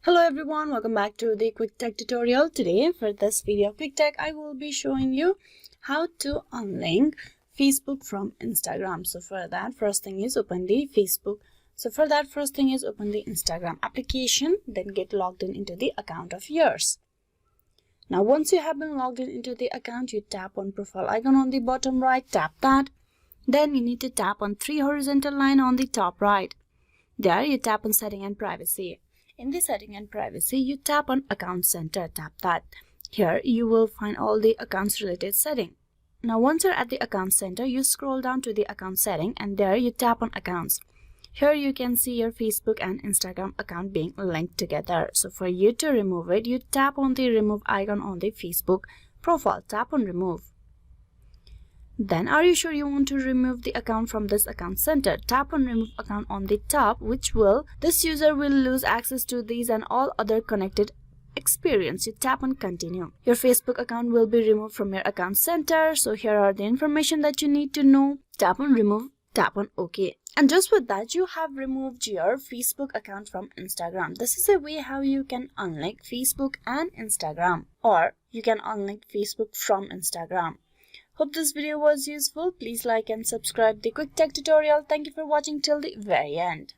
Hello everyone, welcome back to the quick tech tutorial. Today for this video quick tech I will be showing you how to unlink Facebook from Instagram. So for that first thing is open the Instagram application, then get logged in into the account of yours. Now once you have been logged in into the account, you tap on profile icon on the bottom right, tap that. Then you need to tap on three horizontal line on the top right. There you tap on setting and privacy. In the setting and privacy, you tap on account center, tap that. Here you will find all the accounts related setting. Now once you're at the account center, you scroll down to the account setting and there you tap on accounts. Here you can see your Facebook and Instagram account being linked together. So for you to remove it, you tap on the remove icon on the Facebook profile, tap on remove. Then are you sure you want to remove the account from this account center? Tap on remove account on the top, this user will lose access to these and all other connected experience. You tap on continue. Your Facebook account will be removed from your account center. So here are the information that you need to know. Tap on remove, tap on OK. And just with that, you have removed your Facebook account from Instagram. This is a way how you can unlink Facebook and Instagram, or you can unlink Facebook from Instagram. Hope this video was useful. Please like and subscribe the quick tech tutorial. Thank you for watching till the very end.